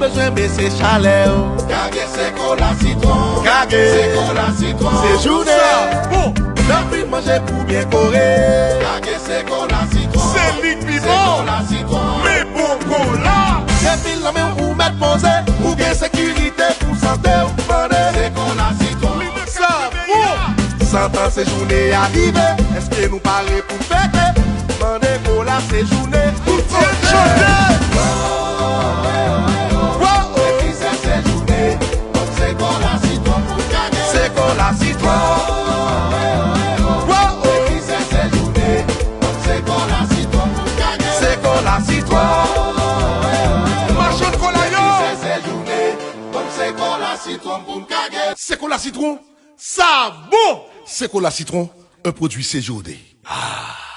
besoin mais c'est chalet. Kage c'est cola citron. Kage c'est cola citron. c'est journée. Bon, l'envie manger pour bien courir. Kage c'est cola citron. C'est ligue C'est vivant. cola citron. Mais bon cola. C'est pile la main pour mettre posé. Pour bien sécurité pour santé ou paner. C'est cola citron. Ça bon. 100 ans c'est journée arrivée. Est-ce que nous parlons pour fêter? Mandez cola c'est journée. Pour chanter. C'est cola citron pour Kage. C'est cola citron. C'est journée. C'est cola citron pour Kage. C'est cola citron. Marchand de cola yo. C'est journée. C'est cola citron pour Kage. C'est cola citron. Ça bon. C'est cola citron. Un produit séjourné. Ah.